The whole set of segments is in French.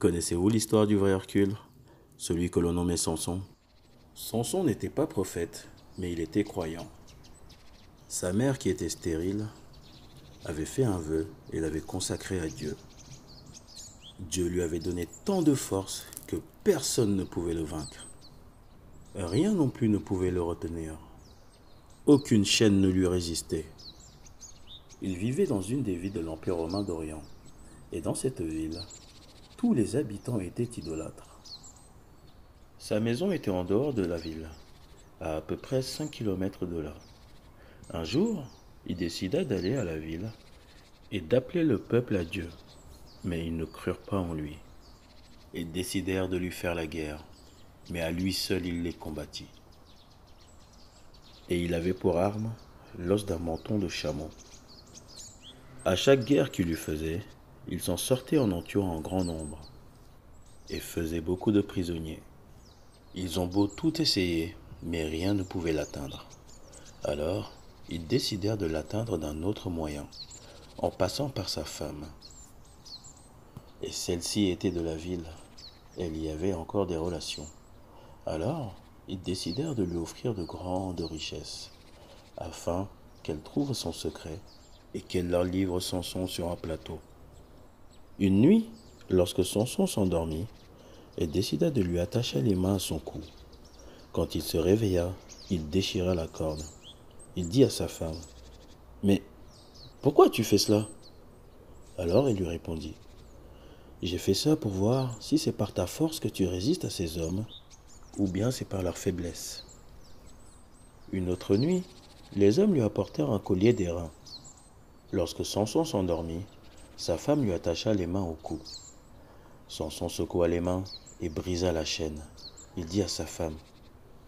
Connaissez-vous l'histoire du vrai Hercule, celui que l'on nommait Samson? Samson n'était pas prophète, mais il était croyant. Sa mère, qui était stérile, avait fait un vœu et l'avait consacré à Dieu. Dieu lui avait donné tant de force que personne ne pouvait le vaincre. Rien non plus ne pouvait le retenir. Aucune chaîne ne lui résistait. Il vivait dans une des villes de l'Empire romain d'Orient. Et dans cette ville, tous les habitants étaient idolâtres. Sa maison était en dehors de la ville, à peu près 5 kilomètres de là. Un jour, il décida d'aller à la ville et d'appeler le peuple à Dieu. Mais ils ne crurent pas en lui. Ils décidèrent de lui faire la guerre, mais à lui seul il les combattit. Et il avait pour arme l'os d'un menton de chameau. À chaque guerre qu'il lui faisait, il s'en sortait en en tuant un grand nombre et faisait beaucoup de prisonniers. Ils ont beau tout essayer, mais rien ne pouvait l'atteindre. Alors, ils décidèrent de l'atteindre d'un autre moyen, en passant par sa femme. Et celle-ci était de la ville. Elle y avait encore des relations. Alors, ils décidèrent de lui offrir de grandes richesses, afin qu'elle trouve son secret et qu'elle leur livre Samson sur un plateau. Une nuit, lorsque Samson s'endormit, elle décida de lui attacher les mains à son cou. Quand il se réveilla, il déchira la corde. Il dit à sa femme, « Mais pourquoi tu fais cela ?» Alors elle lui répondit, « J'ai fait ça pour voir si c'est par ta force que tu résistes à ces hommes, ou bien c'est par leur faiblesse. » Une autre nuit, les hommes lui apportèrent un collier d'airain. Lorsque Samson s'endormit, sa femme lui attacha les mains au cou. Samson secoua les mains et brisa la chaîne. Il dit à sa femme,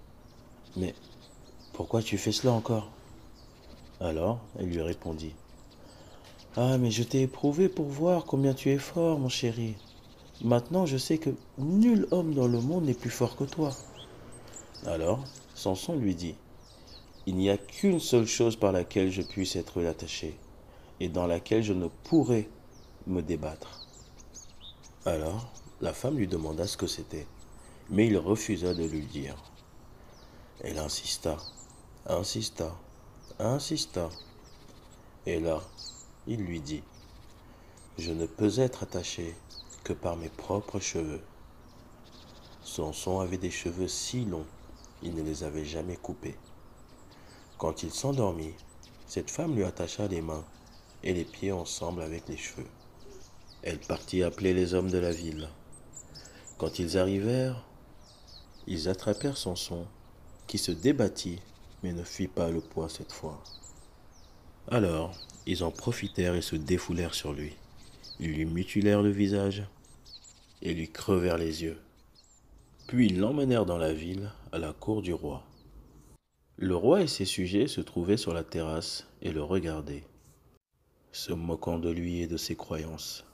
« Mais pourquoi tu fais cela encore ?» Alors elle lui répondit, « Ah, mais je t'ai éprouvé pour voir combien tu es fort, mon chéri. Maintenant je sais que nul homme dans le monde n'est plus fort que toi. » Alors Samson lui dit, « Il n'y a qu'une seule chose par laquelle je puisse être attaché, et dans laquelle je ne pourrai me débattre. » Alors la femme lui demanda ce que c'était, mais il refusa de lui dire. Elle insista, insista, insista. Et là, il lui dit, « Je ne peux être attaché que par mes propres cheveux. » Samson avait des cheveux si longs, il ne les avait jamais coupés. Quand il s'endormit, cette femme lui attacha les mains et les pieds ensemble avec les cheveux. Elle partit appeler les hommes de la ville. Quand ils arrivèrent, ils attrapèrent Samson, qui se débattit, mais ne fit pas le poids cette fois. Alors, ils en profitèrent et se défoulèrent sur lui. Ils lui mutilèrent le visage et lui crevèrent les yeux. Puis ils l'emmenèrent dans la ville, à la cour du roi. Le roi et ses sujets se trouvaient sur la terrasse et le regardaient, se moquant de lui et de ses croyances.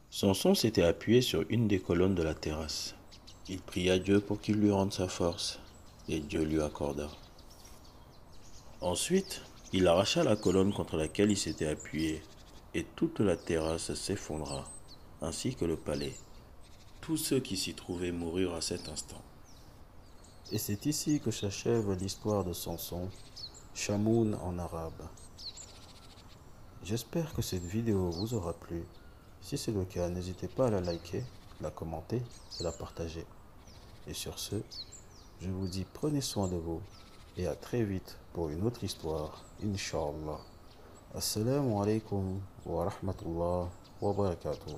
Samson s'était appuyé sur une des colonnes de la terrasse. Il pria Dieu pour qu'il lui rende sa force, et Dieu lui accorda. Ensuite, il arracha la colonne contre laquelle il s'était appuyé, et toute la terrasse s'effondra, ainsi que le palais. Tous ceux qui s'y trouvaient moururent à cet instant. Et c'est ici que s'achève l'histoire de Samson, Chamoun en arabe. J'espère que cette vidéo vous aura plu. Si c'est le cas, n'hésitez pas à la liker, la commenter et la partager. Et sur ce, je vous dis prenez soin de vous et à très vite pour une autre histoire, Inch'Allah. Assalamu alaikum wa rahmatullah wa barakatuh.